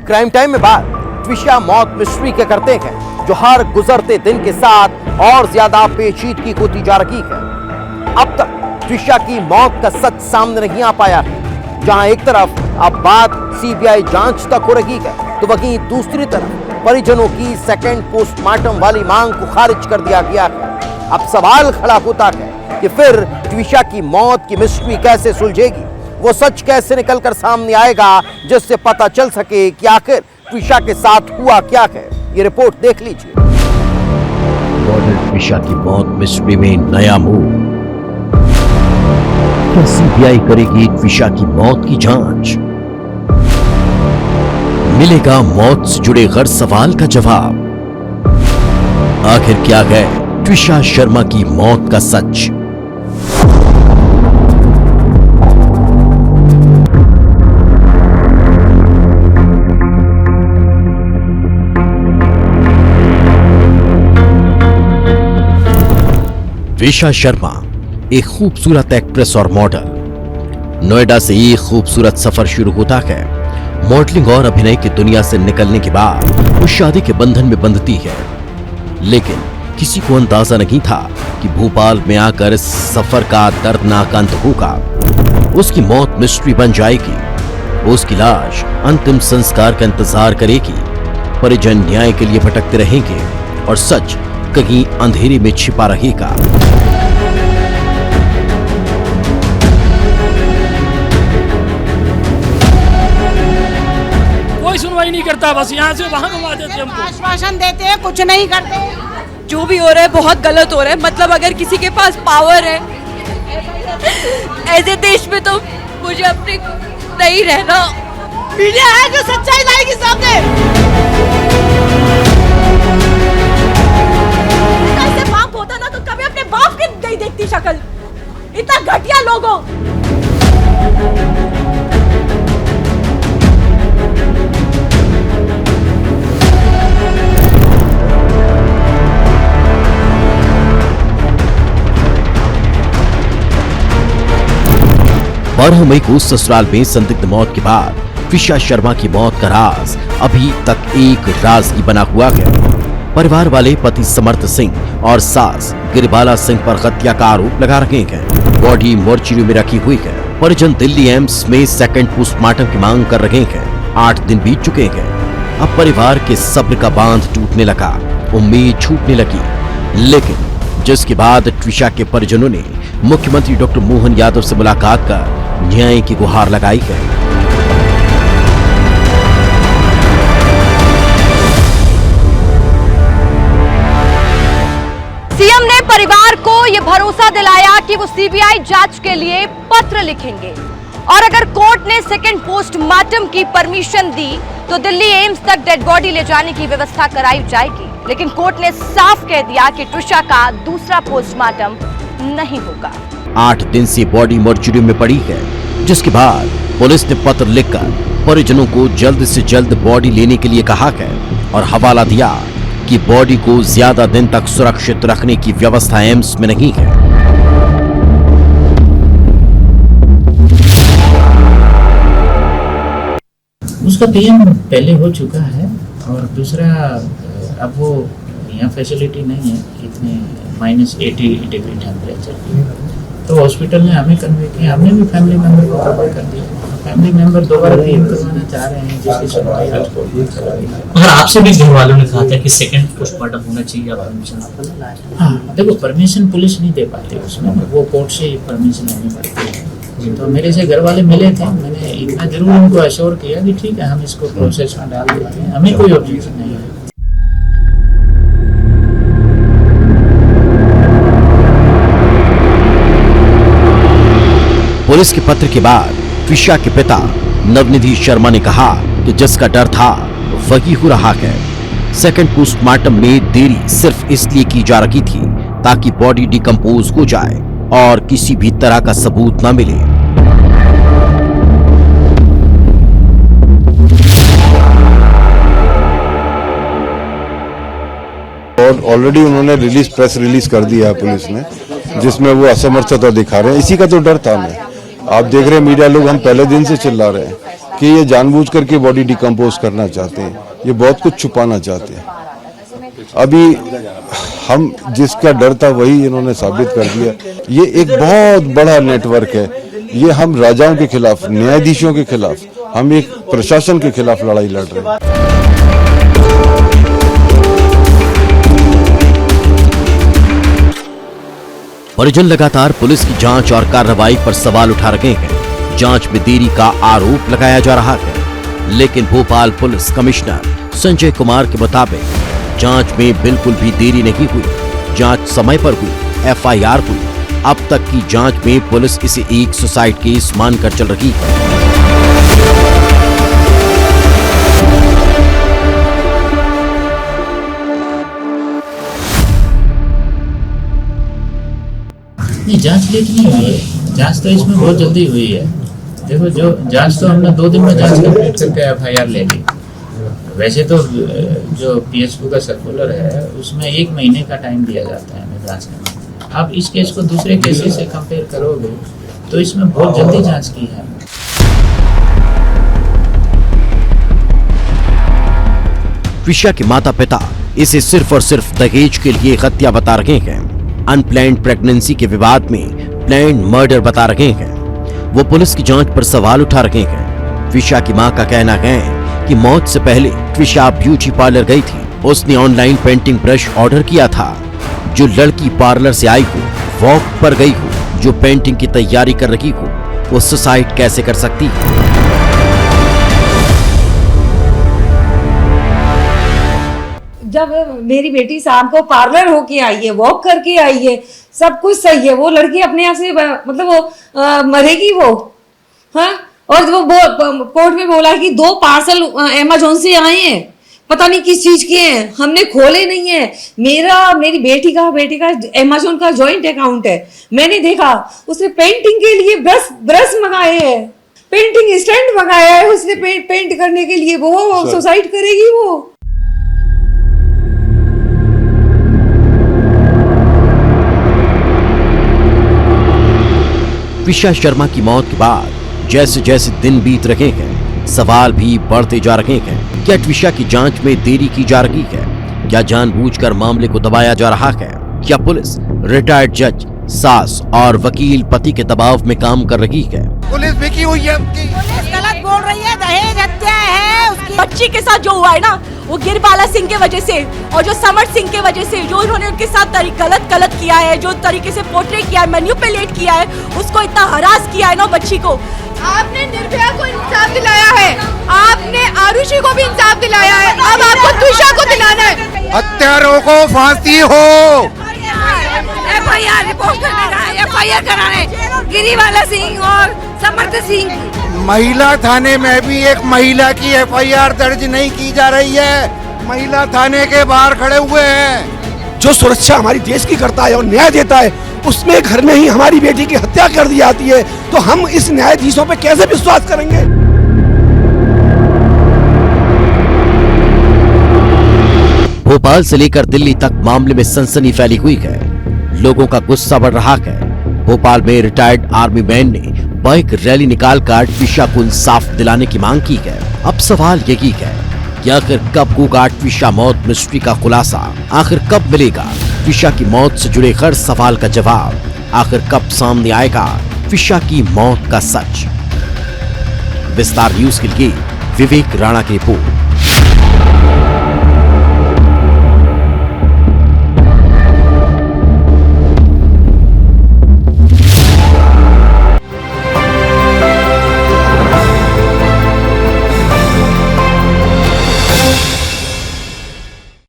Crime time में बात ट्विशा मौत मिस्ट्री के करते हैं, जो हर गुजरते दिन के साथ और ज्यादा पेचीदगी होती जा रही है। अब तक ट्विशा की मौत का सच सामने नहीं आ पाया है। जहां एक तरफ अब बात सीबीआई जांच तक हो रही है, तो वहीं दूसरी तरफ परिजनों की सेकंड पोस्टमार्टम वाली मांग को खारिज कर दिया गया है। अब सवाल खड़ा होता है कि फिर ट्विशा की मौत की मिस्ट्री कैसे सुलझेगी, वो सच कैसे निकलकर सामने आएगा, जिससे पता चल सके कि आखिर ट्विशा के साथ हुआ क्या है। ये रिपोर्ट देख लीजिए। ट्विशा की मौत मिस्ट्री में नया मूव। क्या सीबीआई करेगी ट्विशा की मौत की जांच? मिलेगा मौत से जुड़े हर सवाल का जवाब। आखिर क्या है ट्विशा शर्मा की मौत का सच? ट्विशा शर्मा एक खूबसूरत एक्ट्रेस और मॉडल। नोएडा से एक खूबसूरत सफर शुरू होता है। मॉडलिंग और अभिनय की दुनिया से निकलने के बाद वो शादी के बंधन में बंधती है, लेकिन किसी को अंदाजा नहीं था कि भोपाल में आकर इस सफर का दर्दनाक अंत होगा। उसकी मौत मिस्ट्री बन जाएगी। उसकी लाश अंतिम संस्कार का इंतजार करेगी। परिजन न्याय के लिए भटकते रहेंगे और सच कहीं अंधेरे में छिपा रहेगा। कोई सुनवाई नहीं करता, बस यहाँ से वहाँ घुमा देते हमको। आश्वासन देते हैं, कुछ नहीं करते। जो भी हो रहा है बहुत गलत हो रहा है। मतलब अगर किसी के पास पावर है ऐसे देश में, तो मुझे अपने नहीं रहना। मीडिया है जो सच्चाई लाएगी सामने। ऐसे बाप होता ना तो कभी अपने बाप की नहीं देखती शक्ल। इतना घटिया लोगों। बारह मई को ससुराल में संदिग्ध मौत के बाद ट्विशा शर्मा की मौत का राज अभी तक एक राज ही बना हुआ है। परिवार वाले पति समर्थ सिंह और सास गिरिबाला सिंह पर हत्या का आरोप लगा रहे हैं। बॉडी मोर्चरी में रखी हुई है। परिजन दिल्ली एम्स में सेकंड पोस्टमार्टम की मांग कर रहे हैं। 8 दिन बीत चुके हैं। अब परिवार के सब्र का बांध टूटने लगा, उम्मीद छूटने लगी। लेकिन जिसके बाद ट्विशा के परिजनों ने मुख्यमंत्री डॉक्टर मोहन यादव से मुलाकात कर न्याय की गुहार लगाई है। सीएम ने परिवार को यह भरोसा दिलाया कि वो सीबीआई जांच के लिए पत्र लिखेंगे और अगर कोर्ट ने सेकंड पोस्टमार्टम की परमिशन दी तो दिल्ली एम्स तक डेड बॉडी ले जाने की व्यवस्था कराई जाएगी। लेकिन कोर्ट ने साफ कह दिया कि ट्विशा का दूसरा पोस्टमार्टम नहीं होगा। 8 दिन से बॉडी मोर्चरी में पड़ी है, जिसके बाद पुलिस ने पत्र लिखकर परिजनों को जल्द से जल्द बॉडी लेने के लिए कहा है और हवाला दिया कि बॉडी को ज्यादा दिन तक सुरक्षित रखने की व्यवस्था एम्स में नहीं है। उसका पीएम पहले हो चुका है और दूसरा अब वो यहाँ फैसिलिटी नहीं है इतने -80 डिग्री टेम्परेचर की, तो हॉस्पिटल ने हमें कन्वे किया। हमने भी फैमिली मेंबर को कन्वे कर दिया। फैमिली मेंबर दोबारा पीएम करवाना चाह रहे हैं, जिसकी सुनवाई आज को मगर आपसे भी घर वालों ने कहा था कि सेकंड पोस्टमार्टम होना चाहिए या परमिशन। हाँ, देखो परमिशन पुलिस नहीं दे पाती उसमें, वो कोर्ट से ही परमिशन लेनी पड़ती है। तो मेरे से घर वाले मिले थे, मैंने इतना जरूर उनको अश्योर किया कि ठीक है हम इसको प्रोसेस में डाल देते हैं, हमें कोई ऑब्जेक्शन नहीं है। पुलिस के पत्र के बाद ट्विशा के पिता नवनिधि शर्मा ने कहा कि जिसका डर था वही हो रहा है। सेकंड पोस्टमार्टम में देरी सिर्फ इसलिए की जा रही थी ताकि बॉडी डिकम्पोज हो जाए और किसी भी तरह का सबूत न मिले। और ऑलरेडी उन्होंने प्रेस रिलीज कर दिया है पुलिस ने, जिसमें वो असमर्थता दिखा रहे हैं। इसी का तो डर था हमें। आप देख रहे हैं मीडिया लोग हम पहले दिन से चिल्ला रहे हैं कि ये जानबूझ करके बॉडी डिकम्पोज करना चाहते हैं, ये बहुत कुछ छुपाना चाहते हैं। अभी हम जिसका डर था वही इन्होंने साबित कर दिया। ये एक बहुत बड़ा नेटवर्क है। ये हम राजाओं के खिलाफ, न्यायाधीशों के खिलाफ, हम एक प्रशासन के खिलाफ लड़ाई लड़ रहे हैं। परिजन लगातार पुलिस की जांच और कार्रवाई पर सवाल उठा रहे हैं। जांच में देरी का आरोप लगाया जा रहा है, लेकिन भोपाल पुलिस कमिश्नर संजय कुमार के मुताबिक जांच में बिल्कुल भी देरी नहीं हुई। जांच समय पर हुई, एफआईआर हुई। अब तक की जांच में पुलिस इसे एक सुसाइड केस मानकर चल रही है। नहीं, जांच लेट नहीं हुई है। जांच तो इसमें बहुत जल्दी हुई है। देखो, जो जांच तो हमने 2 दिन में जांच कंप्लीट करके एफआईआर ले ली। वैसे तो जो पीएसक्यू का सर्कुलर है उसमें 1 महीने का टाइम दिया जाता है हमें जांच करने। आप इस केस को दूसरे केसेस से कंपेयर करोगे तो इसमें बहुत जल्दी जांच की है। विषया के माता पिता इसे सिर्फ और सिर्फ दहेज के लिए हत्या बता रहे हैं। अनप्लैन्ड प्रेगनेंसी के विवाद में प्लैन्ड मर्डर बता रहे हैं। वो पुलिस की जांच पर सवाल उठा रहे हैं। विषया की मां का कहना है कि मौत से पहले विषया ब्यूटी पार्लर गई थी। उसने ऑनलाइन पेंटिंग ब्रश ऑर्डर किया था। जो लड़की पार्लर से आई हो, वॉक पर गई हो, जो पेंटिंग की तैयारी कर रही हो, वो सुसाइड कैसे कर सकती है? जब मेरी बेटी शाम को पार्लर होके आई है, वॉक करके आई है, सब कुछ सही है, वो लड़की अपने आप से मतलब वो मरेगी वो, हाँ। और वो कोर्ट में बोला कि 2 पार्सल अमेज़न से आए हैं, पता नहीं किस चीज के हैं, हमने खोले नहीं है। मेरी बेटी का अमेज़न का जॉइंट अकाउंट है। मैंने देखा उसने पेंटिंग के लिए ब्रश मंगाए हैं, पेंटिंग स्टैंड मंगाया है उसने पेंट करने के लिए। वो सुसाइड करेगी वो। विषया शर्मा की मौत के बाद जैसे जैसे दिन बीत रहे हैं, सवाल भी बढ़ते जा रहे हैं। क्या विषया की जांच में देरी की जा रही है? क्या जानबूझकर मामले को दबाया जा रहा है? क्या पुलिस रिटायर्ड जज, सास और वकील पति के दबाव में काम कर रही है? पुलिस बिकी हुई है उनकी। पुलिस गलत बोल रही है, दहेज हत्या है उसकी। बच्ची के साथ जो हुआ है ना, वो गिरबाला सिंह के वजह से और जो समर सिंह के वजह से, जो उन्होंने उनके साथ गलत किया है, जो तरीके से पोर्ट्रे किया है, मैनिपुलेट किया है, उसको इतना हरास किया है ना बच्ची को। आपने निर्भया को इंसाफ दिलाया है, आपने आरुषि को भी इंसाफ दिलाया है, अब आपको त्विषा को दिलाना है। हत्यारों को फांसी हो। एफआईआर रिपोर्ट करने, एफआईआर कराने गिरीवाला सिंह और समर्थ सिंह। महिला थाने में भी एक महिला की एफआईआर दर्ज नहीं की जा रही है। महिला थाने के बाहर खड़े हुए हैं। जो सुरक्षा हमारी देश की करता है और न्याय देता है, उसमें घर में ही हमारी बेटी की हत्या कर दी जाती है, तो हम इस न्यायाधीशों पे कैसे विश्वास करेंगे? भोपाल से लेकर दिल्ली तक मामले में सनसनी फैली हुई है। लोगों का गुस्सा बढ़ रहा है। भोपाल में रिटायर्ड आर्मी मैन ने बाइक रैली निकालकर विषया को इंसाफ दिलाने की मांग की है। अब सवाल यही है कि आखिर कब होगा विषया मौत मिस्ट्री का खुलासा? आखिर कब मिलेगा विषया की मौत से जुड़े हर सवाल का जवाब? आखिर कब सामने आएगा विषया की मौत का सच? विस्तार न्यूज के लिए विवेक राणा की रिपोर्ट।